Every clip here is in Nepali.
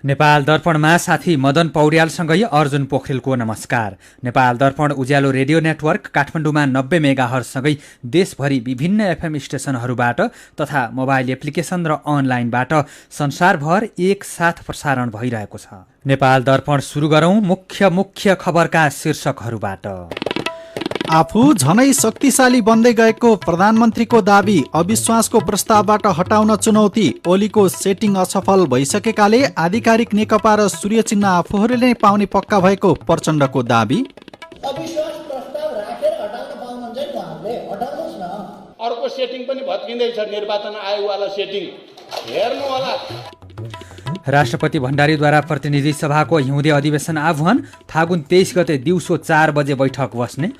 नेपाल दर्पणमा साथी मदन पौड्यालसँगै अर्जुन पोखरेलको नमस्कार। नेपाल दर्पण उज्यालो रेडियो नेटवर्क काठमाडौँमा 90 मेगाहर्जसँगै देशभरि विभिन्न एफएम स्टेशनहरूबाट तथा मोबाइल एप्लिकेसन र अनलाइनबाट संसारभर एकसाथ प्रसारण भइरहेको छ। नेपाल दर्पण सुरु गरौँ मुख्य खबरका शीर्षकहरूबाट। आफू झनै शक्तिशाली बन्दै गएको प्रधानमन्त्रीको दाबी, अविश्वासको प्रस्तावबाट हटाउन चुनौती, ओलीको सेटिङ असफल भइसकेकाले आधिकारिक नेकपा र सूर्य चिन्ह आफूहरूले नै पाउने पक्का भएको प्रचण्डको दाबी। अविश्वास प्रस्ताव राखेर हटाउन पाउनुहुन्छ नि उहाँहरूले, हटाउनुहोस् न। अर्को सेटिङ पनि भत्किँदैछ, निर्वाचन आयोगवाला सेटिङ हेर्नु होला। राष्ट्रपति भण्डारीद्वारा प्रतिनिधि सभाको हिउँदे अधिवेशन आह्वान, फागुन 23 गते दिउँसो 4 बजे बैठक बस्ने।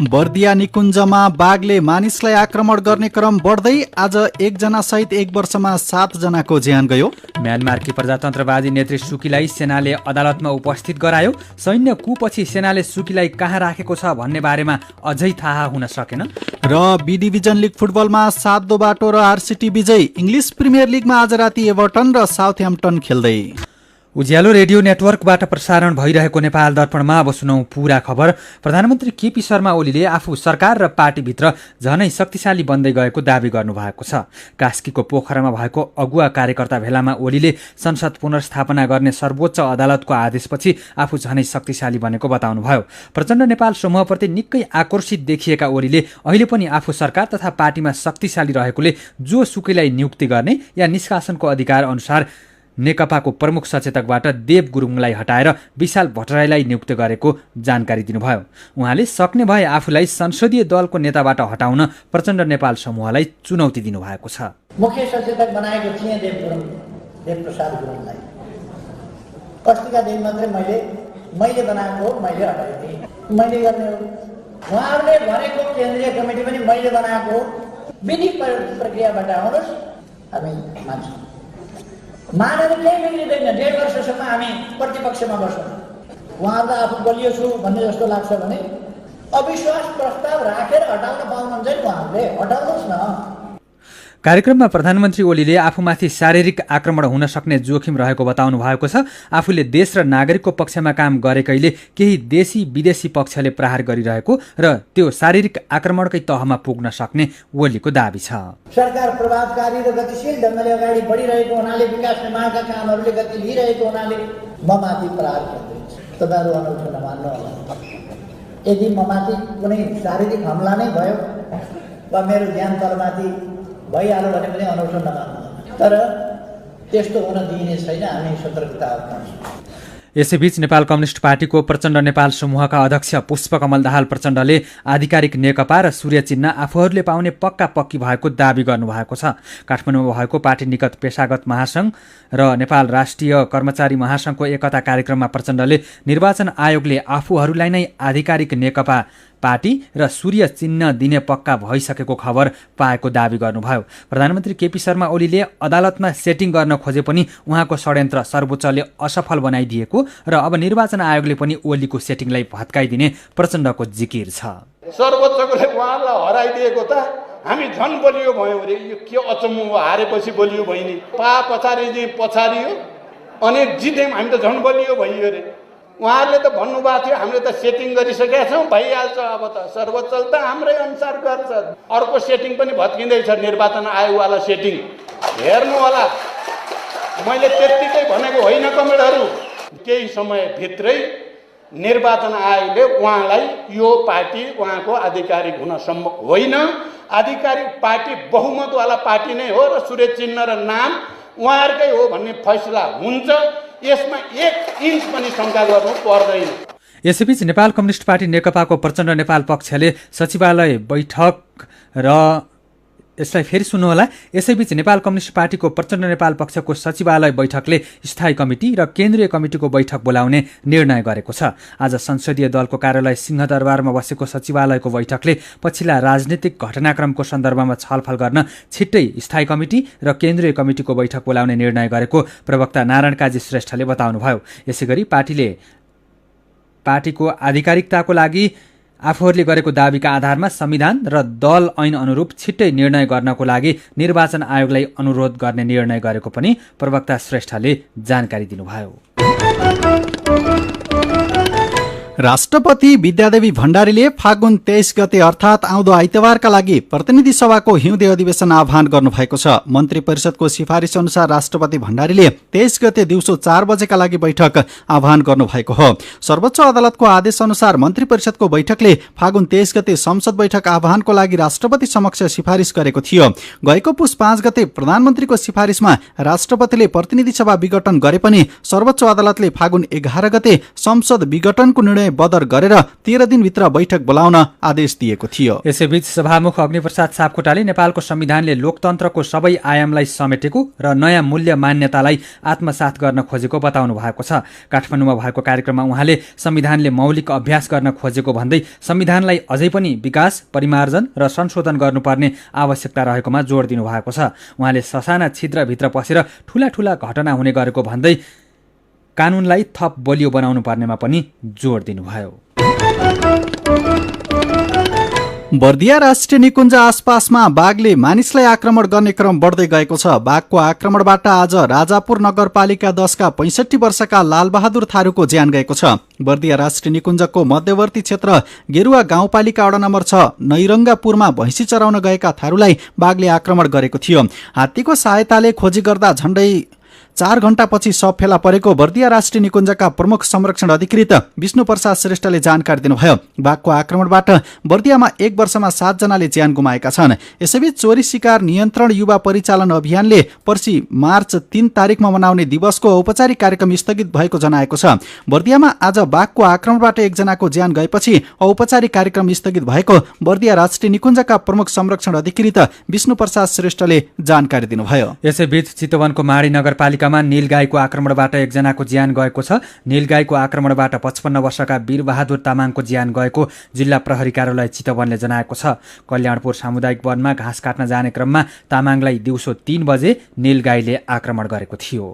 बर्दिया निकुञ्जमा बाघले मानिसलाई आक्रमण गर्ने क्रम बढ्दै आज 1 जना सहित 1 वर्षमा 7 जनाको ज्यान गयो। म्यानमारकी प्रजातन्त्रवादी नेत्री सुकीलाई सेनाले अदालतमा उपस्थित गरायो। सैन्य कुपछि सेनाले सुकीलाई कहाँ राखेको छ भन्ने बारेमा अझै थाहा हुन सकेन। र बी डिभिजन लिग फुटबलमा 7-2 बाटो र आरसीटी विजय। इङ्ग्लिस प्रिमियर लिगमा आज राति एभर्टन र साउथह्याम्पटन खेल्दै। उज्यालो रेडियो नेटवर्कबाट प्रसारण भइरहेको नेपाल दर्पणमा अब सुनौं पूरा खबर। प्रधानमन्त्री केपी शर्मा ओलीले आफू सरकार र पार्टीभित्र झनै शक्तिशाली बन्दै गएको दावी गर्नुभएको छ। कास्कीको पोखरामा भएको अगुवा कार्यकर्ता भेलामा ओलीले संसद पुनर्स्थापना गर्ने सर्वोच्च अदालतको आदेशपछि आफू झनै शक्तिशाली बनेको बताउनुभयो। प्रचण्ड नेपाल समूहप्रति निकै आकर्षित देखिएका ओलीले अहिले पनि आफू सरकार तथा पार्टीमा शक्तिशाली रहेकोले जो सुकैलाई नियुक्ति गर्ने या निष्कासनको अधिकार अनुसार नेकपाको प्रमुख सचेतकबाट देव गुरुङलाई हटाएर विशाल भट्टराईलाई नियुक्त गरेको जानकारी दिनुभयो। उहाँले सक्ने भए आफूलाई संसदीय दलको नेताबाट हटाउन प्रचण्ड नेपाल समूहलाई चुनौती दिनुभएको छ। मुख्य सचेतक बनाएको थिएँ देवप्रसाद गुरुङलाई। अस्तिका दिन मात्रै मैले बनाएको हो, मैले हटाइदिएँ, मैले गर्ने हो। उहाँहरूले भनेको केन्द्रीय कमिटी पनि मैले बनाएको हो। विधि प्रक्रियाबाट आउनुहोस्, हामी मान्छौँ। मानेर केही बिग्रिँदैन। 1.5 वर्षसम्म हामी प्रतिपक्षमा बस्छौँ। उहाँहरूलाई आफू बलियो छु भन्ने जस्तो लाग्छ भने अविश्वास प्रस्ताव राखेर हटाउन पाउनुहुन्छ नि उहाँहरूले, हटाउनुहोस् न। कार्यक्रममा प्रधानमन्त्री ओलीले आफूमाथि शारीरिक आक्रमण हुन सक्ने जोखिम रहेको बताउनु भएको छ। आफूले देश र नागरिकको पक्षमा काम गरेकैले केही देशी विदेशी पक्षले प्रहार गरिरहेको र त्यो शारीरिक आक्रमणकै तहमा पुग्न सक्ने ओलीको दाबी छ। सरकार प्रभावकारी र गतिशील ढङ्गले अगाडि बढिरहेको हुनाले, विकास निर्माणका कामहरूले गति लिइरहेको हुनाले ममाथि प्रहार गर्दैछ। तपाईँहरू अनौठो नमान्नु होला। यदि ममाथि कुनै शारीरिक हमला नै भयो वा मेरो ज्यान तलमाथि भइहाल्यो भने पनि अनौठो नमान्नु। तर त्यस्तो हुन दिइने छैन, हामी सतर्कता अप्नाउँछौँ। यसैबीच नेपाल कम्युनिस्ट पार्टीको प्रचण्ड नेपाल समूहका अध्यक्ष पुष्पकमल दाहाल प्रचण्डले आधिकारिक नेकपा र सूर्य चिन्ह आफूहरूले पाउने पक्की भएको दावी गर्नुभएको छ। काठमाडौँमा भएको पार्टी निकट पेशागत महासंघ र नेपाल राष्ट्रिय कर्मचारी महासंघको एकता कार्यक्रममा प्रचण्डले निर्वाचन आयोगले आफूहरूलाई नै आधिकारिक नेकपा पार्टी र सूर्य चिन्ह दिने पक्का भइसकेको खबर पाएको दावी गर्नुभयो। प्रधानमन्त्री केपी शर्मा ओलीले अदालतमा सेटिङ गर्न खोजे पनि उहाँको षड्यन्त्र सर्वोच्चले असफल बनाइदिएको र अब निर्वाचन आयोगले पनि ओलीको सेटिङलाई भत्काइदिने प्रचण्डको जिकिर छ। सर्वोच्चले उहाँलाई हराइदिएको त हामी झन् बलियो भयौँ रे। यो के अचम्म हो, हारेपछि बलियो भइने। पछारियो अनि जित्यौँ हामी त झन् बलियो भइयो रे। उहाँहरूले त भन्नुभएको थियो हामीले त सेटिङ गरिसकेका छौँ, भइहाल्छ। अब त सर्वोच्चले त हाम्रै अनुसार गर्छ। अर्को सेटिङ पनि भत्किँदैछ, निर्वाचन आयोगवाला सेटिङ हेर्नु होला। मैले त्यत्तिकै भनेको होइन कमेडहरू। केही समयभित्रै निर्वाचन आयोगले उहाँलाई यो पार्टी उहाँको आधिकारिक हुन सम्भव होइन, आधिकारिक पार्टी बहुमतवाला पार्टी नै हो र सूर्य चिन्ह र नाम उहाँहरूकै हो भन्ने फैसला हुन्छ। यसमा 1 इन्च पनि शङ्का गर्नु पर्दैन। यसैबीच नेपाल कम्युनिस्ट पार्टी नेकपाको प्रचण्ड नेपाल पक्षले सचिवालय बैठक र यसलाई फेरि सुन्नुहोला। यसैबीच नेपाल कम्युनिस्ट पार्टीको प्रचण्ड नेपाल पक्षको सचिवालय बैठकले स्थायी कमिटी र केन्द्रीय कमिटीको बैठक बोलाउने निर्णय गरेको छ। आज संसदीय दलको कार्यालय सिंहदरबारमा बसेको सचिवालयको बैठकले पछिल्ला राजनीतिक घटनाक्रमको सन्दर्भमा छलफल गर्न छिट्टै स्थायी कमिटी र केन्द्रीय कमिटीको बैठक बोलाउने निर्णय गरेको प्रवक्ता नारायण काजी श्रेष्ठले बताउनुभयो। यसैगरी पार्टीको आधिकारिकताको लागि आफूहरूले गरेको दाबीका आधारमा संविधान र दल ऐन अनुरूप छिट्टै निर्णय गर्नको लागि निर्वाचन आयोगलाई अनुरोध गर्ने निर्णय गरेको पनि प्रवक्ता श्रेष्ठले जानकारी दिनुभयो। राष्ट्रपति विद्यादेवी भण्डारीले फागुन 23 गते अर्थात् आउँदो आइतबारका लागि प्रतिनिधि सभाको हिउँदे अधिवेशन आह्वान गर्नुभएको छ। मन्त्री परिषदको सिफारिस अनुसार राष्ट्रपति भण्डारीले 23 गते दिउँसो 4 बजेका लागि बैठक आह्वान गर्नुभएको हो। सर्वोच्च अदालतको आदेश अनुसार मन्त्री परिषदको बैठकले फागुन 23 गते संसद बैठक आह्वानको लागि राष्ट्रपति समक्ष सिफारिस गरेको थियो। गएको पुस 5 गते प्रधानमन्त्रीको सिफारिसमा राष्ट्रपतिले प्रतिनिधि सभा विघटन गरे पनि सर्वोच्च अदालतले फागुन 11 गते संसद विघटनको निर्णय बदर गरेर 13 दिनभित्र बैठक बोलाउन आदेश दिएको थियो। यसैबीच सभामुख अग्निप्रसाद सापकोटाले नेपालको संविधानले लोकतन्त्रको सबै आयामलाई समेटेको र नयाँ मूल्य मान्यतालाई आत्मसात गर्न खोजेको बताउनु भएको छ। काठमाडौँमा भएको कार्यक्रममा उहाँले संविधानले मौलिक अभ्यास गर्न खोजेको भन्दै संविधानलाई अझै पनि विकास, परिमार्जन र संशोधन गर्नुपर्ने आवश्यकता रहेकोमा जोड दिनु भएको छ। उहाँले ससाना छिद्रभित्र पसेर ठूला ठूला घटना हुने गरेको भन्दै कानूनलाई थप बलियो बनाउनु पर्नेमा पनि जोड दिनुभयो। बर्दिया राष्ट्रिय निकुञ्ज आसपासमा बाघले मानिसलाई आक्रमण गर्ने क्रम बढ्दै गएको छ। बाघको आक्रमणबाट आज राजापुर नगरपालिका 10 का 65 वर्षका लालबहादुर थारूको ज्यान गएको छ। बर्दिया राष्ट्रिय निकुञ्जको मध्यवर्ती क्षेत्र गेरुवा गाउँपालिका वडा नम्बर 6 नैरङ्गापुरमा भैँसी चराउन गएका थारूलाई बाघले आक्रमण गरेको थियो। हात्तीको सहायताले खोजी गर्दा झण्डै 4 घण्टापछि शव फेला परेको बर्दिया राष्ट्रिय निकुञ्जका प्रमुख संरक्षण अधिकृत विष्णु प्रसाद श्रेष्ठले जानकारी दिनुभयो। बाघको आक्रमणबाट बर्दियामा 1 वर्षमा 7 जनाले ज्यान गुमाएका छन्। यसैबीच चोरी शिकार नियन्त्रण युवा परिचालन अभियानले पर्सि मार्च 3 तारिकमा मनाउने दिवसको औपचारिक कार्यक्रम स्थगित भएको जनाएको छ। बर्दियामा आज बाघको आक्रमणबाट 1 जनाको ज्यान गएपछि औपचारिक कार्यक्रम स्थगित भएको बर्दिया राष्ट्रिय निकुञ्जका प्रमुख संरक्षण अधिकृत विष्णु प्रसाद श्रेष्ठले जानकारी दिनुभयो। यसैबीच चितवनको माडी नगरपालिका नीलगाईको आक्रमणबाट 1 जनाको ज्यान गएको छ। नीलगाईको आक्रमणबाट 55 वर्षका वीरबहादुर तामाङको ज्यान गएको जिल्ला प्रहरी कार्यालय चितवनले जनाएको छ। कल्याणपुर सामुदायिक वनमा घाँस काट्न जाने क्रममा तामाङलाई दिउँसो 3 बजे नीलगाईले आक्रमण गरेको थियो।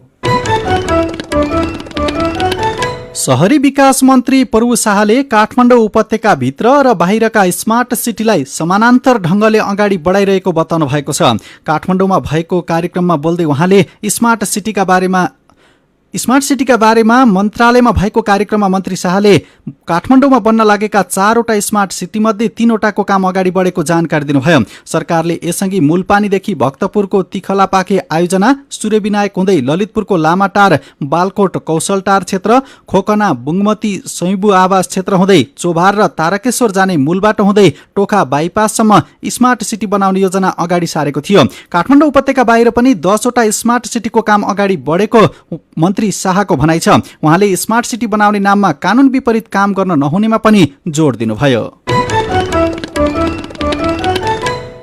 शहरी विकास मन्त्री प्रभु शाहले काठमाडौँ उपत्यकाभित्र र बाहिरका स्मार्ट सिटीलाई समानान्तर ढङ्गले अगाडि बढाइरहेको बताउनु भएको छ। काठमाडौँमा भएको कार्यक्रममा बोल्दै उहाँले स्मार्ट सिटीका बारेमा मन्त्रालयमा भएको कार्यक्रममा मन्त्री शाहले काठमाडौँमा बन्न लागेका 4वटा स्मार्ट सिटीमध्ये 3वटाको काम अगाडि बढेको जानकारी दिनुभयो। सरकारले यसअघि मूलपानीदेखि भक्तपुरको तिखलापाखे आयोजना, सूर्यविनायक हुँदै ललितपुरको लामाटार, बालकोट कौशलटार क्षेत्र, खोकना बुङमती सैबु आवास क्षेत्र हुँदै चोभार र तारकेश्वर जाने मूलबाटो हुँदै टोखा बाइपाससम्म स्मार्ट सिटी बनाउने योजना अगाडि सारेको थियो। काठमाडौँ उपत्यका बाहिर पनि 10वटा स्मार्ट सिटीको काम अगाडि बढेको मन्त्री शाहको भनाइ छ। उहाँले स्मार्ट सिटी बनाउने नाममा कानून विपरीत काम गर्न नहुनेमा पनि जोड दिनुभयो।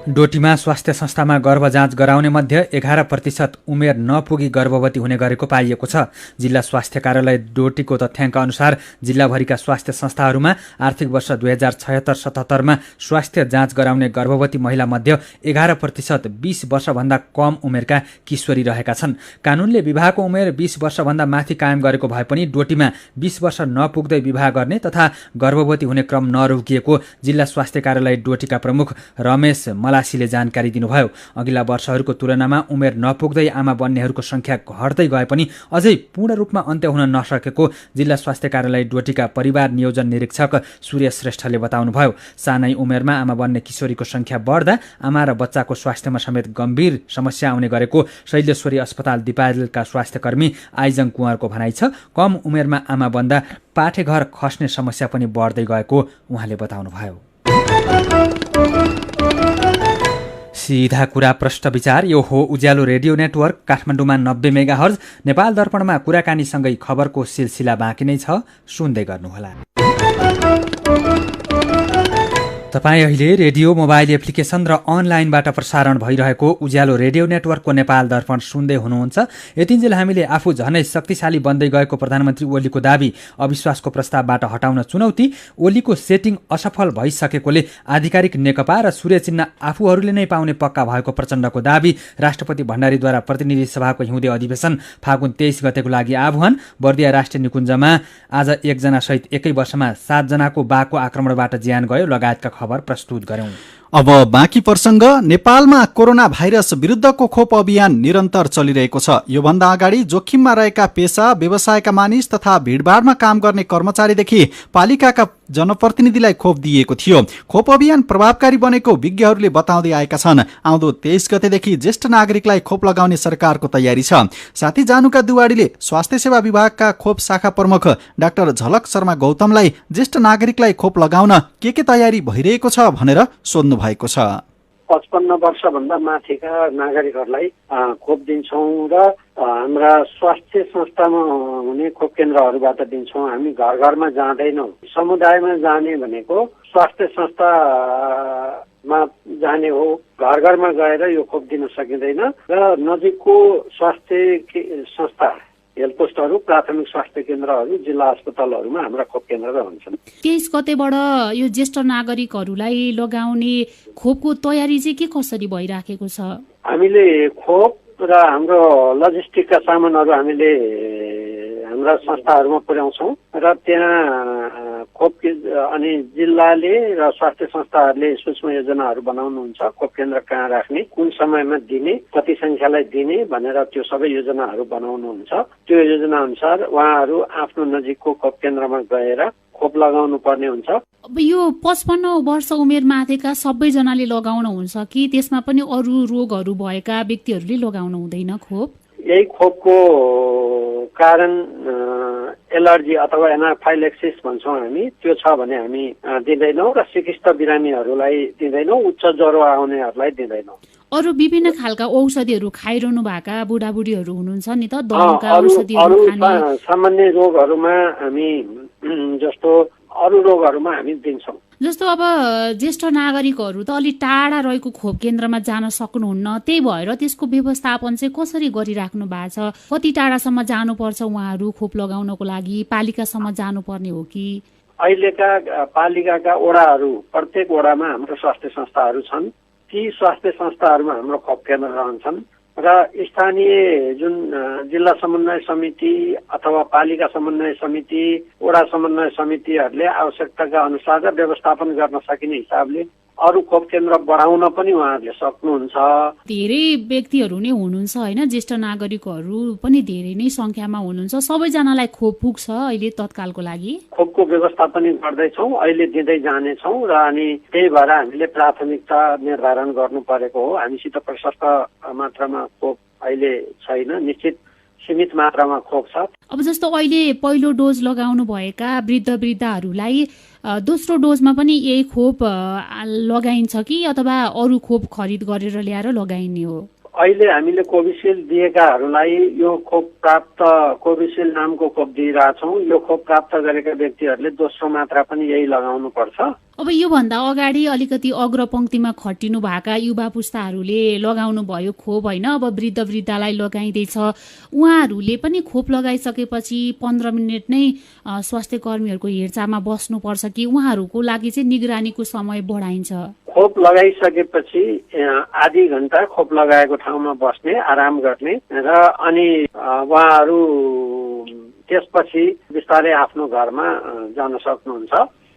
डोटीमा स्वास्थ्य संस्थामा गर्भ जाँच गराउने मध्ये 11% उमेर नपुगी गर्भवती हुने गरेको पाइएको छ। जिल्ला स्वास्थ्य कार्यालय डोटीको तथ्याङ्क अनुसार जिल्लाभरिका स्वास्थ्य संस्थाहरूमा आर्थिक वर्ष 2076-77मा स्वास्थ्य जाँच गराउने गर्भवती महिला मध्ये 11% 20 वर्षभन्दा कम उमेरका किशोरी रहेका छन्। कानूनले विवाहको उमेर 20 वर्षभन्दा माथि कायम गरेको भए पनि डोटीमा 20 वर्ष नपुग्दै विवाह गर्ने तथा गर्भवती हुने क्रम नरोकिएको जिल्ला स्वास्थ्य कार्यालय डोटीका प्रमुख रमेश मलासीले जानकारी दिनुभयो। अघिल्ला वर्षहरूको तुलनामा उमेर नपुग्दै आमा बन्नेहरूको संख्या घट्दै गए पनि अझै पूर्ण रूपमा अन्त्य हुन नसकेको जिल्ला स्वास्थ्य कार्यालय डोटीका परिवार नियोजन निरीक्षक सूर्य श्रेष्ठले बताउनुभयो। सानै उमेरमा आमा बन्ने किशोरीको संख्या बढ्दा आमा र बच्चाको स्वास्थ्यमा समेत गम्भीर समस्या आउने गरेको शैलेश्वरी अस्पताल दिपायलका स्वास्थ्यकर्मी आइजङ कुँवरको भनाइ छ। कम उमेरमा आमा बन्दा पाठेघर खस्ने समस्या पनि बढ्दै गएको उहाँले बताउनुभयो। सीधा कुरा प्रश्न विचार, यो हो उज्यालो रेडियो नेटवर्क काठमाडौँमा 90 मेगाहर्ज। नेपाल दर्पणमा कुराकानीसँगै खबरको सिलसिला बाँकी नै छ, सुन्दै गर्नुहोला। तपाईँ अहिले रेडियो मोबाइल एप्लिकेसन र अनलाइनबाट प्रसारण भइरहेको उज्यालो रेडियो नेटवर्कको नेपाल दर्पण सुन्दै हुनुहुन्छ। यतिन्जेल हामीले आफू झनै शक्तिशाली बन्दै गएको प्रधानमन्त्री ओलीको दाबी, अविश्वासको प्रस्तावबाट हटाउन चुनौती, ओलीको सेटिङ असफल भइसकेकोले आधिकारिक नेकपा र सूर्य चिन्ह आफूहरूले नै पाउने पक्का भएको प्रचण्डको दाबी, राष्ट्रपति भण्डारीद्वारा प्रतिनिधि सभाको हिउँदे अधिवेशन फागुन 23 गतेको लागि आह्वान, बर्दिया राष्ट्रिय निकुञ्जमा आज 1 जना सहित एकै वर्षमा 7 जनाको बाघको आक्रमणबाट ज्यान गयो लगायतका खबर प्रस्तुत गर्यौं। अब बाँकी प्रसङ्ग। नेपालमा कोरोना भाइरस विरुद्धको खोप अभियान निरन्तर चलिरहेको छ। योभन्दा अगाडि जोखिममा रहेका पेशा, व्यवसायका मानिस तथा भिडभाडमा काम गर्ने कर्मचारीदेखि पालिकाका जनप्रतिनिधिलाई खोप दिइएको थियो। खोप अभियान प्रभावकारी बनेको विज्ञहरूले बताउँदै आएका छन्। आउँदो 23 गतेदेखि ज्येष्ठ नागरिकलाई खोप लगाउने सरकारको तयारी छ। साथी जानुका दुवाडीले स्वास्थ्य सेवा विभागका खोप शाखा प्रमुख डाक्टर झलक शर्मा गौतमलाई ज्येष्ठ नागरिकलाई खोप लगाउन के तयारी भइरहेको छ भनेर सोध्नु भएको छ। 55 वर्षभन्दा माथिका नागरिकहरूलाई खोप दिन्छौँ र हाम्रा स्वास्थ्य संस्थामा हुने खोप केन्द्रहरूबाट दिन्छौँ। हामी घर घरमा जाँदैनौँ। समुदायमा जाने भनेको स्वास्थ्य संस्थामा जाने हो। घर घरमा गएर यो खोप दिन सकिँदैन र नजिकको स्वास्थ्य संस्था, हेल्थ पोस्टहरू, प्राथमिक स्वास्थ्य केन्द्रहरू, जिल्ला अस्पतालहरूमा हाम्रा खोप केन्द्र हुन्छन्। 23 गतेबाट यो ज्येष्ठ नागरिकहरूलाई लगाउने खोपको तयारी चाहिँ के कसरी भइराखेको छ? हामीले खोप र हाम्रो लजिस्टिकका सामानहरू हामीले हाम्रा संस्थाहरूमा पुर्याउँछौँ र त्यहाँ खोप अनि जिल्लाले र स्वास्थ्य संस्थाहरूले सूक्ष्म योजनाहरू बनाउनुहुन्छ। खोप केन्द्र कहाँ राख्ने, कुन समयमा दिने, कति संख्यालाई दिने भनेर त्यो सबै योजनाहरू बनाउनुहुन्छ। त्यो योजना अनुसार उहाँहरू आफ्नो नजिकको खोप केन्द्रमा गएर खोप लगाउनु पर्ने हुन्छ। अब यो 55 वर्ष उमेर माथिका सबैजनाले लगाउन हुन्छ कि त्यसमा पनि अरू रोगहरू भएका व्यक्तिहरूले लगाउन हुँदैन खोप? यही खोपको कारण एलर्जी अथवा एनाफाइलेक्सिस भन्छौँ हामी, त्यो छ भने हामी दिँदैनौँ र सिकिस्त बिरामीहरूलाई दिँदैनौँ, उच्च ज्वरो आउनेहरूलाई दिँदैनौँ। अरू विभिन्न खालका औषधिहरू खाइरहनु भएका बुढाबुढीहरू हुनुहुन्छ नि त, दमका औषधिहरू खाने? सामान्य रोगहरूमा हामी जस्तो अरू रोगहरूमा हामी दिन्छौँ। जस्तो अब ज्येष्ठ नागरिकहरू त अलि टाढा रहेको खोप केन्द्रमा जान सक्नुहुन्न, त्यही भएर त्यसको व्यवस्थापन चाहिँ कसरी गरिराख्नु भएको छ? कति टाढासम्म जानुपर्छ उहाँहरू खोप लगाउनको लागि? पालिकासम्म जानुपर्ने हो कि? अहिलेका पालिकाका वडाहरू, प्रत्येक वडामा हाम्रो स्वास्थ्य संस्थाहरू छन्। ती स्वास्थ्य संस्थाहरूमा हाम्रो खोप केन्द्र रहन्छन् र स्थानीय जुन जिल्ला समन्वय समिति अथवा पालिका समन्वय समिति, वडा समन्वय समितिहरूले आवश्यकताका अनुसार र व्यवस्थापन गर्न सकिने हिसाबले अरू खोप केन्द्र बढाउन पनि उहाँहरूले सक्नुहुन्छ। धेरै व्यक्तिहरू नै हुनुहुन्छ होइन, ज्येष्ठ नागरिकहरू पनि धेरै नै संख्यामा हुनुहुन्छ। सबैजनालाई खोप पुग्छ अहिले तत्कालको लागि? खोपको व्यवस्था पनि गर्दैछौँ, अहिले दिँदै जानेछौँ र अनि त्यही भएर हामीले प्राथमिकता निर्धारण गर्नु परेको हो। हामीसित प्रशस्त मात्रामा खोप अहिले छैन, निश्चित सीमित मात्रामा खोप छ। अब जस्तो अहिले पहिलो डोज लगाउनु भएका वृद्धहरूलाई दोस्रो डोजमा पनि यही खोप लगाइन्छ कि अथवा अरू खोप खरिद गरेर ल्याएर लगाइने हो? अहिले हामीले कोभिसिल्ड दिएकाहरूलाई यो खोप प्राप्त, कोभिसिल्ड नामको खोप दिइरहेछौँ। यो खोप प्राप्त गरेका व्यक्तिहरूले दोस्रो मात्रा पनि यही लगाउनु पर्छ। अब योभन्दा अगाडि अलिकति अग्रपङ्क्तिमा खटिनु भएका युवा पुस्ताहरूले लगाउनु भयो खोप होइन, अब वृद्धलाई लगाइँदैछ। उहाँहरूले पनि खोप लगाइसकेपछि 15 मिनट नै स्वास्थ्य कर्मीहरूको हेरचाहमा बस्नुपर्छ कि उहाँहरूको लागि चाहिँ निगरानीको समय बढाइन्छ? खोप लगाइसकेपछि आधी घण्टा खोप लगाएको ठाउँमा बस्ने, आराम गर्ने र अनि उहाँहरू त्यसपछि बिस्तारै आफ्नो घरमा जान सक्नुहुन्छ।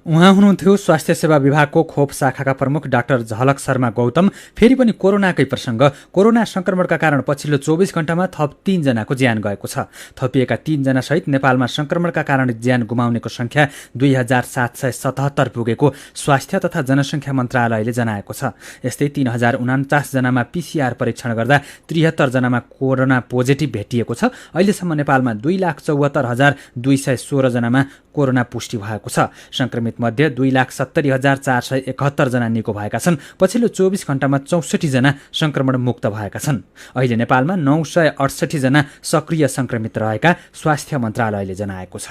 उहाँ हुनुहुन्थ्यो स्वास्थ्य सेवा विभागको खोप शाखाका प्रमुख डाक्टर झलक शर्मा गौतम। फेरि पनि कोरोनाकै प्रसङ्ग। कोरोना संक्रमणका कारण पछिल्लो 24 घण्टामा थप 3 जनाको ज्यान गएको छ। थपिएका 3 जना सहित नेपालमा संक्रमणका कारण ज्यान गुमाउनेको संख्या 2777 पुगेको स्वास्थ्य तथा जनसङ्ख्या मन्त्रालयले जनाएको छ। यस्तै 3049 जनामा PCR परीक्षण गर्दा 73 जनामा कोरोना पोजिटिभ भेटिएको छ। अहिलेसम्म नेपालमा 2,74,216 जनामा कोरोना पुष्टि भएको छ। संक्रमित मध्ये 2,70,471 जना निको भएका छन्। पछिल्लो 24 घण्टामा 64 जना संक्रमण मुक्त भएका छन्। अहिले नेपालमा 968 जना सक्रिय संक्रमित रहेका स्वास्थ्य मन्त्रालयले जनाएको छ।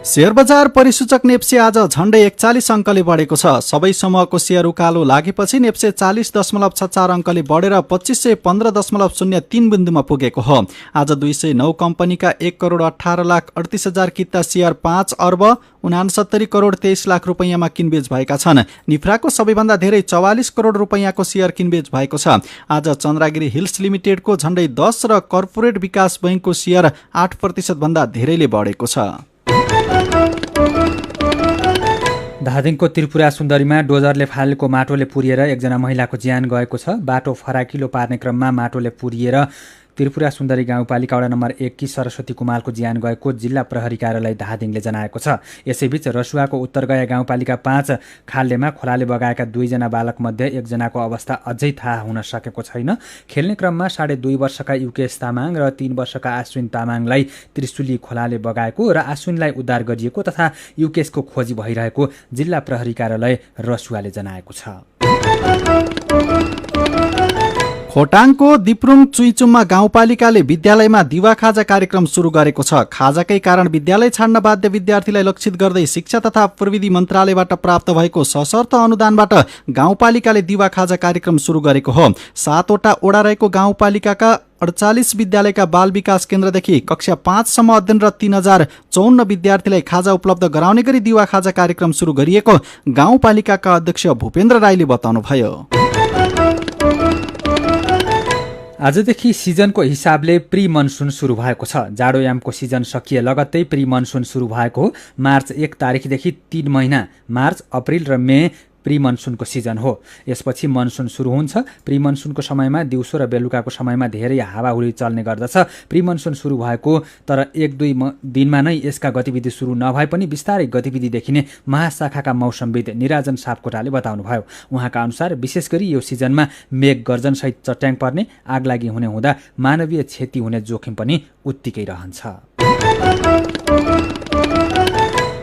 शेयर बजार परिसूचक नेप्से आज झण्डै 41 अङ्कले बढेको छ। सबै समूहको शेयर उकालो लागेपछि नेप्से 40.64 अङ्कले बढेर 2515.03 बिन्दुमा पुगेको हो। आज 209 कम्पनीका 1,18,38,000 किता शेयर 5 अर्ब 69 करोड 23 लाख रुपैयाँमा किनबेच भएका छन्। निफ्राको सबैभन्दा धेरै 44 करोड रुपैयाँको शेयर किनबेच भएको छ। आज चन्द्रगिरी हिल्स लिमिटेडको झण्डै 10 र कर्पोरेट विकास बैङ्कको शेयर 8% भन्दा धेरैले बढेको छ। धादिङको त्रिपुरा सुन्दरीमा डोजरले फालेको माटोले पुरिएर एकजना महिलाको ज्यान गएको छ। बाटो फराकिलो पार्ने क्रममा माटोले पुरिएर त्रिपुरा सुन्दरी गाउँपालिका वडा नम्बर 1 की सरस्वती कुमारको ज्यान गएको जिल्ला प्रहरी कार्यालय धादिङले जनाएको छ। यसैबीच रसुवाको उत्तरगया गाउँपालिका 5 खाल्डेमा खोलाले बगाएका 2 जना बालक मध्ये एकजनाको अवस्था अझै थाहा हुन सकेको छैन। खेल्ने क्रममा 2.5 वर्षका युकेश तामाङ र 3 वर्षका आश्विन तामाङलाई त्रिशुली खोलाले बगाएको र आश्विनलाई उद्धार गरिएको तथा युकेशको खोजी भइरहेको जिल्ला प्रहरी कार्यालय रसुवाले जनाएको छ। खोटाङको दिप्रुङ चुइचुममा गाउँपालिकाले विद्यालयमा दिवा खाजा कार्यक्रम सुरु गरेको छ। खाजाकै कारण विद्यालय छाड्न बाध्य विद्यार्थीलाई लक्षित गर्दै शिक्षा तथा प्रविधि मन्त्रालयबाट प्राप्त भएको सशर्त अनुदानबाट गाउँपालिकाले दिवा खाजा कार्यक्रम सुरु गरेको हो। 7 वटा ओडा रहेको गाउँपालिकाका 48 विद्यालयका बाल विकास केन्द्रदेखि कक्षा 5 सम्म अध्ययनरत 3054 विद्यार्थीलाई खाजा उपलब्ध गराउने गरी दिवा खाजा कार्यक्रम सुरु गरिएको गाउँपालिकाका अध्यक्ष भूपेन्द्र राईले बताउनुभयो। आजदेखि सिजनको हिसाबले प्री मनसुन सुरु भएको छ। जाडोयामको सिजन सकिए लगत्तै प्री मनसुन सुरु भएको हो। मार्च 1 तारिखदेखि 3 महिना मार्च, अप्रिल र मे प्री मनसुनको सिजन हो। यसपछि मनसुन सुरु हुन्छ। प्री मनसुनको समयमा दिउँसो र बेलुकाको समयमा धेरै हावाहुरी चल्ने गर्दछ। प्री मनसुन सुरु भएको तर 1-2 दिनमा नै यसका गतिविधि सुरु नभए पनि बिस्तारै गतिविधि देखिने महाशाखाका मौसमविद निराजन सापकोटाले बताउनुभयो। उहाँका अनुसार विशेष गरी यो सिजनमा मेघ गर्जनसहित चट्याङ पर्ने, आगलागी हुने हुँदा मानवीय क्षति हुने जोखिम पनि उत्तिकै रहन्छ।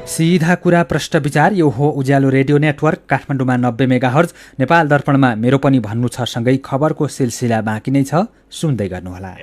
सीधा कुरा प्रश्न विचार, यो हो उज्यालो रेडियो नेटवर्क काठमाडौँमा 90 मेगाहर्ज, नेपाल दर्पणमा मेरो पनि भन्नु छ सँगै खबरको सिलसिला बाँकी नै छ, सुन्दै गर्नुहोला।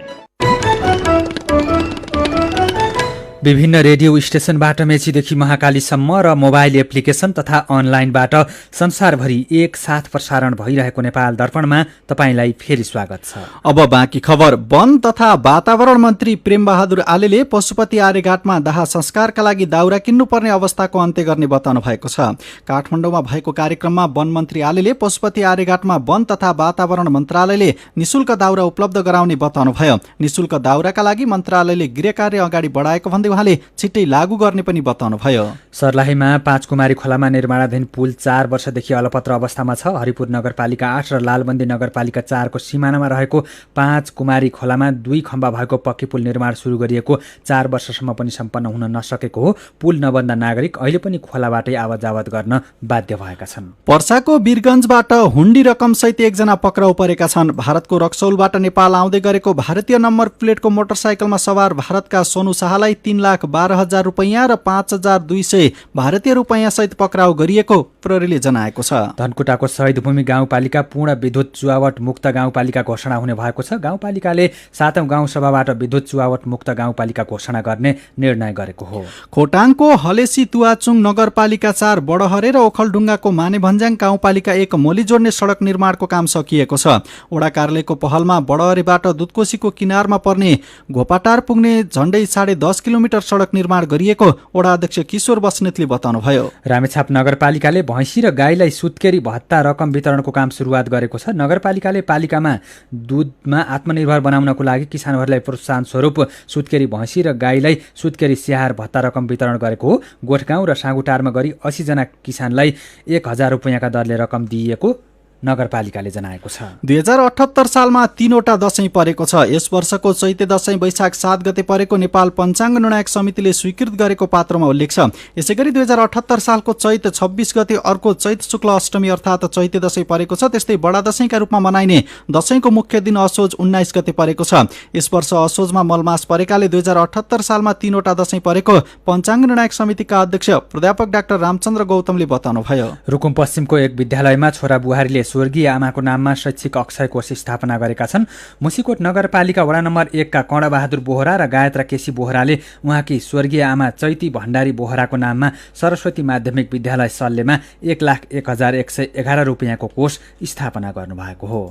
विभिन्न रेडियो स्टेशनबाट मेचीदेखि महाकालीसम्म र मोबाइल एप्लिकेसन तथा अनलाइनबाट संसारभरि एक साथ प्रसारण भइरहेको नेपाल दर्पणमा तपाईंलाई फेरि स्वागत छ। अब बाँकी खबर। वन तथा वातावरण मन्त्री प्रेमबहादुर आलेले पशुपति आर्यघाटमा दाह संस्कारका लागि दाउरा किन्नुपर्ने अवस्थाको अन्त्य गर्ने बताउनु भएको छ। काठमाडौँमा भएको कार्यक्रममा वन मन्त्री आलेले पशुपति आर्यघाटमा वन तथा वातावरण मन्त्रालयले निशुल्क दाउरा उपलब्ध गराउने बताउनुभयो। निशुल्क दाउराका लागि मन्त्रालयले गृह कार्य अगाडि बढाएको भन्दै उहाँले छिट्टै लागू गर्ने पनि बताउनुभयो। सर्लाहीमा 5 कुमारी खोलामा निर्माणाधीन पुल 4 वर्षदेखि अलपत्र अवस्थामा छ। हरिपुर नगरपालिका 8 र लालबन्दी नगरपालिका 4 को सिमानामा रहेको 5 कुमारी खोलामा 2 खम्बा भएको पक्की पुल निर्माण सुरु गरिएको 4 वर्षसम्म पनि सम्पन्न हुन नसकेको हो। पुल नबन्दा नागरिक अहिले पनि खोलाबाटै आवतजावत गर्न बाध्य भएका छन्। पर्साको वीरगञ्जबाट हुण्डी रकमसहित एकजना पक्राउ परेका छन्। भारतको रक्सौलबाट नेपाल आउँदै गरेको भारतीय नम्बर प्लेटको मोटरसाइकलमा सवार भारतका सोनु शाहलाई 3,12,000 रुपैयाँ र 5,200 भारतीय रुपैयाँ सहित पक्राउ गरिएको प्रहरीले जनाएको छ। धनकुटाको शहीदभूमि गाउँपालिका पूर्ण विद्युत चुहावट मुक्त गाउँपालिका घोषणा हुने भएको छ। गाउँपालिकाले 7औं गाउँसभाबाट विद्युत चुहावट मुक्त गाउँपालिका घोषणा गर्ने निर्णय गरेको हो। खोटाङको हलेसी तुवाचुङ नगरपालिका 4 बडहरे र ओखलढुङ्गाको मानेभन्ज्याङ गाउँपालिका 1 मोली जोड्ने सडक निर्माणको काम सकिएको छ। वडा कार्यालयको पहलमा बडहरेबाट दुधकोशीको किनारमा पर्ने घोपाटार पुग्ने झण्डै 10.5 किलोमिटर सडक निर्माण गरिएको वडा अध्यक्ष किशोर बस्नेतले बताउनुभयो। रामेछाप नगरपालिकाले भैँसी र गाईलाई सुत्केरी भत्ता रकम वितरणको काम सुरुवात गरेको छ। नगरपालिकाले पालिकामा दूधमा आत्मनिर्भर बनाउनको लागि किसानहरूलाई प्रोत्साहन स्वरूप सुत्केरी भैँसी र गाईलाई सुत्केरी स्याहार भत्ता रकम वितरण गरेको हो। गोठगाउँ र साँगुटारमा गरी 80 जना किसानलाई 1,000 रुपैयाँका दरले रकम दिइएको नगरपालिकाले जनाएको छ। 2078 सालमा 3 वटा दशैं परेको छ। यस वर्षको चैते दशैं वैशाख 7 गते परेको नेपाल पञ्चाङ्ग निर्णायक समितिले स्वीकृत गरेको पात्रमा उल्लेख छ। यसैगरी 2078 सालको चैत 26 गते अर्को चैत शुक्ल अष्टमी अर्थात् चैते दशैं परेको छ। त्यस्तै बडा दशैंका रूपमा मनाइने दशैंको मुख्य दिन असोज 19 गते परेको छ। यस वर्ष असोजमा मलमास परेकाले 2078 सालमा 3 वटा दशैं परेको पञ्चाङ्ग निर्णायक समितिका अध्यक्ष प्राध्यापक डाक्टर रामचन्द्र गौतमले बताउनुभयो। रुकुम पश्चिमको एक विद्यालयमा छोरा बुहारीले स्वर्गीय आमाको नाममा शैक्षिक अक्षय कोष स्थापना गरेका छन्। मुसिकोट नगरपालिका वडा नम्बर 1 का कर्णबहादुर बोहरा र गायत्रा केसी बोहराले उहाँकी स्वर्गीय आमा चैती भण्डारी बोहराको नाममा सरस्वती माध्यमिक विद्यालय सल्लेमा 1,01,111 रुपियाँको कोष स्थापना गर्नुभएको हो।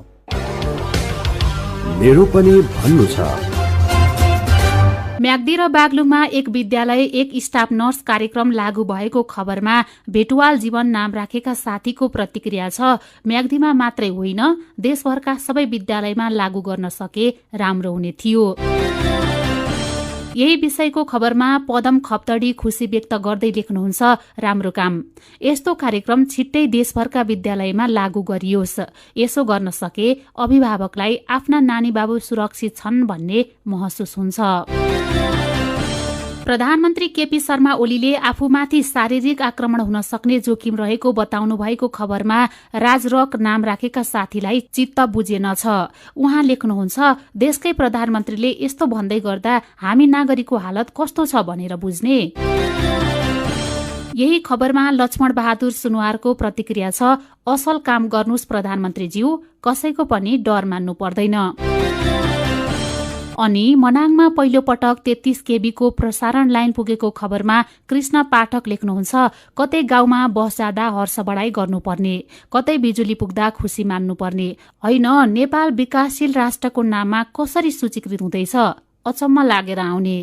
मेरो पनि भन्नु छ। म्याग्दी र बागलुङमा एक विद्यालय एक स्टाफ नर्स कार्यक्रम लागू भएको खबरमा भेटुवाल जीवन नाम राखेका साथीको प्रतिक्रिया छ। म्याग्दीमा मात्रै होइन, देशभरका सबै विद्यालयमा लागू गर्न सके राम्रो हुने थियो। यही विषयको खबरमा पदम खप्तडी खुसी व्यक्त गर्दै लेख्नुहुन्छ, राम्रो काम, यस्तो कार्यक्रम छिट्टै देशभरका विद्यालयमा लागू गरियोस्। यसो गर्न सके अभिभावकलाई आफ्ना नानी बाबु सुरक्षित छन् भन्ने महसुस हुन्छ। प्रधानमन्त्री केपी शर्मा ओलीले आफूमाथि शारीरिक आक्रमण हुन सक्ने जोखिम रहेको बताउनु भएको खबरमा राजरक नाम राखेका साथीलाई चित्त बुझेन छ। उहाँ लेख्नुहुन्छ, देशकै प्रधानमन्त्रीले यस्तो भन्दै गर्दा हामी नागरिकको हालत कस्तो छ भनेर बुझ्ने। यही खबरमा लक्ष्मण बहादुर सुनुवारको प्रतिक्रिया छ, असल काम गर्नुस् प्रधानमन्त्रीज्यू, कसैको पनि डर मान्नु पर्दैन। अनि मनाङमा पहिलो पटक 33 केबीको प्रसारण लाइन पुगेको खबरमा कृष्ण पाठक लेख्नुहुन्छ, कतै गाउँमा बस जाँदा हर्ष बढाई गर्नुपर्ने, कतै बिजुली पुग्दा खुसी मान्नुपर्ने होइन, नेपाल विकासशील राष्ट्रको नाममा कसरी सूचीकृत हुँदैछ, अचम्म लागेर आउने।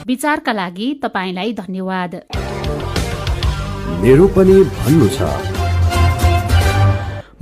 विचारका लागि तपाईलाई धन्यवाद। मेरो पनि भन्नु छ।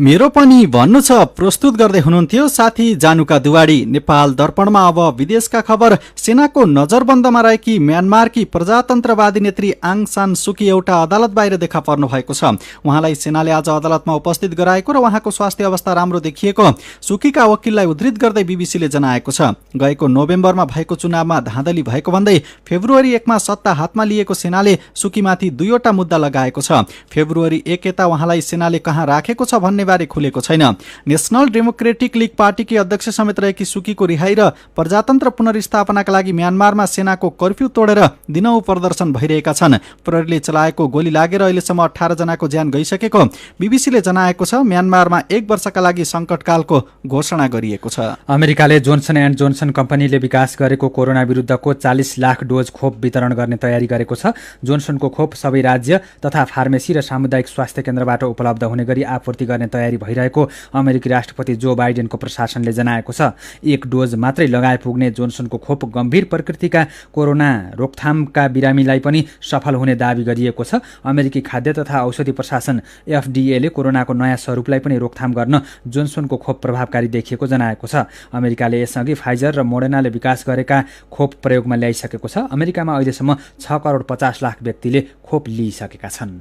मेरो पनि भन्नु छ प्रस्तुत गर्दै हुनुहुन्थ्यो साथी जानुका दुवाडी। नेपाल दर्पणमा अब विदेशका खबर। सेनाको नजरबन्दमा रहेकी म्यानमारकी प्रजातन्त्रवादी नेत्री आङ सान सुकी एउटा अदालत बाहिर देखा पर्नु भएको छ। उहाँलाई सेनाले आज अदालतमा उपस्थित गराएको र उहाँको स्वास्थ्य अवस्था राम्रो देखिएको सुकीका वकिललाई उद्धृत गर्दै बीबीसीले जनाएको छ। गएको नोभेम्बरमा भएको चुनावमा धाँधली भएको भन्दै फेब्रुअरी 1 मा सत्ता हातमा लिएको सेनाले सुकीमाथि 2वटा मुद्दा लगाएको छ। फेब्रुअरी 1 यता उहाँलाई सेनाले कहाँ राखेको छ भन्ने बारे खुलेको छैन। नेशनल डेमोक्रेटिक लीग पार्टीकी अध्यक्ष समेत रहेकी सुकीको रिहाई र प्रजातन्त्र पुनर्स्थापनाका लागि म्यानमारमा सेनाको कर्फ्यू तोडेर दिनौं प्रदर्शन भइरहेका छन्। प्रहरीले चलाएको गोली लागेर अहिलेसम्म 18 जनाको ज्यान गइसकेको बीबीसीले जनाएको छ। म्यानमारमा 1 वर्षका लागि संकटकालको घोषणा गरिएको छ। अमेरिकाले जोन्सन एन्ड जोन्सन कम्पनीले विकास गरेको कोरोना विरुद्धको 40 लाख डोज खोप वितरण गर्ने तयारी गरेको छ। जोन्सनको खोप सबै राज्य तथा फार्मेसी र सामुदायिक स्वास्थ्य केन्द्रबाट उपलब्ध हुने गरी आपूर्ति गर्ने तयारी भइरहेको अमेरिकी राष्ट्रपति जो बाइडेनको प्रशासनले जनाएको छ। 1 डोज मात्रै लगाए पुग्ने जोन्सनको खोप गम्भीर प्रकृतिका कोरोना रोकथामका बिरामीलाई पनि सफल हुने दावी गरिएको छ। अमेरिकी खाद्य तथा औषधि प्रशासन एफडीएले कोरोनाको नयाँ स्वरूपलाई पनि रोकथाम गर्न जोन्सनको खोप प्रभावकारी देखिएको जनाएको छ। अमेरिकाले यसअघि फाइजर र मोडेनाले विकास गरेका खोप प्रयोगमा ल्याइसकेको छ। अमेरिकामा अहिलेसम्म 6 करोड 50 लाख व्यक्तिले खोप लिइसकेका छन्।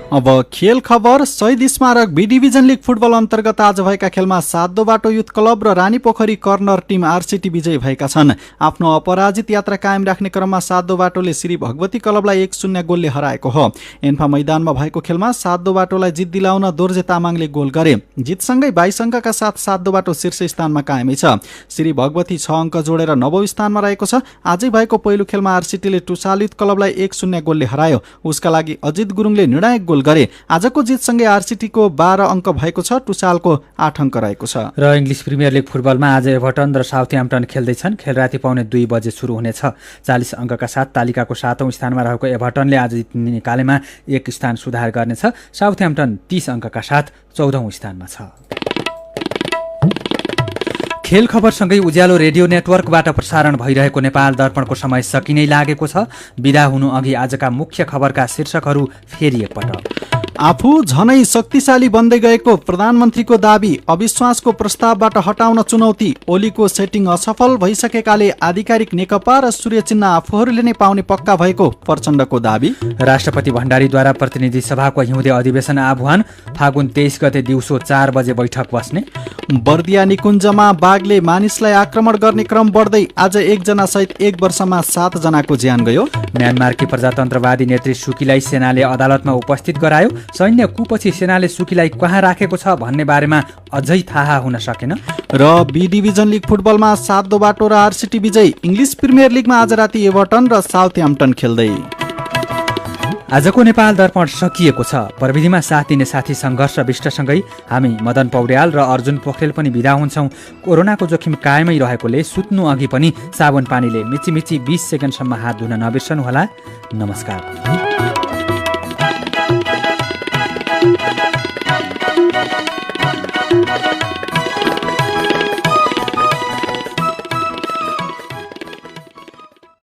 अब खेल खबर। शहीद स्मारक बी डिभिजन लीग फुटबल अन्तर्गत आज भएका खेलमा सातो बाटो युथ क्लब र Rani Pokhari corner team RCT विजयी भएका छन्। आफ्नो अपराजित यात्रा कायम राख्ने क्रममा सातो बाटोले श्री भगवती क्लबलाई 1-0 गोलले हराएको हो। एन्फा मैदानमा भएको खेलमा सातो बाटोलाई जित दिलाउन दोर्जे तामाङले गोल गरे। जितसँगै 22 अङ्कका साथ सातो बाटो शीर्ष स्थानमा कायमै छ। श्री भगवती 6 अङ्क जोडेर 9औं स्थानमा रहेको छ। आजै भएको पहिलो खेलमा आरसीटीले टुसाल युथ क्लबलाई 1-0 गोलले हरायो। उसका लागि अजित गुरुङले निर्णायक गोल गरे। आजको जितसँगै आरसीटीको 12 अङ्क भएको छ, टुसालको 8 अङ्क रहेको छ। र इङ्ग्लिस प्रिमियर लिग फुटबलमा आज एभर्टन र साउथह्याम्पटन खेल्दैछन्। खेल राति पाउने 2 बजे सुरु हुनेछ। 40 अङ्कका साथ तालिकाको 7औं स्थानमा रहेको एभर्टनले आज निकालेमा 1 स्थान सुधार गर्नेछ। साउथह्याम्पटन 30 अङ्कका साथ 14औं स्थानमा छ। खेल खबरसँगै उज्यालो रेडियो नेटवर्कबाट प्रसारण भइरहेको नेपाल दर्पणको समय सकिनै लागेको छ। बिदा हुनु अघि आजका मुख्य खबरका शीर्षकहरू फेरि एकपटक। आफू झनै शक्तिशाली बन्दै गएको प्रधानमन्त्रीको दाबी, अविश्वासको प्रस्तावबाट हटाउन चुनौती, ओलीको सेटिङ असफल भइसकेकाले आधिकारिक नेकपा र सूर्य चिन्ह आफूहरूले नै पाउने पक्का भएको प्रचण्डको दाबी। राष्ट्रपति भण्डारीद्वारा प्रतिनिधि सभाको हिउँदे अधिवेशन आह्वान, फागुन 23 गते दिउँसो 4 बजे बैठक बस्ने। बर्दिया निकुञ्जमा बाघले मानिसलाई आक्रमण गर्ने क्रम बढ्दै आज 1 जना सहित 1 वर्षमा 7 जनाको ज्यान गयो। म्यानमारकी प्रजातन्त्रवादी नेत्री सुकीलाई सेनाले अदालतमा उपस्थित गरायो। सैन्य कुपछि सेनाले सुकीलाई कहाँ राखेको छ भन्ने बारेमा अझै थाहा हुन सकेन। र बी डिभिजन लिग फुटबलमा सातो बाटो र आरसीटी विजयी। इङ्ग्लिस प्रिमियर लिगमा आज राति एभर्टन र साउथह्याम्पटन खेल्दै। आजको नेपाल दर्पण सकिएको छ। प्रविधिमा साथ दिने साथी सङ्घर्ष विष्टसँगै हामी मदन पौड्याल र अर्जुन पोखरेल पनि बिदा हुन्छौँ। कोरोनाको जोखिम कायमै रहेकोले सुत्नु अघि पनि साबुन पानीले मिची 20 सेकेन्डसम्म हात धुन नबिर्सनुहोला। नमस्कार।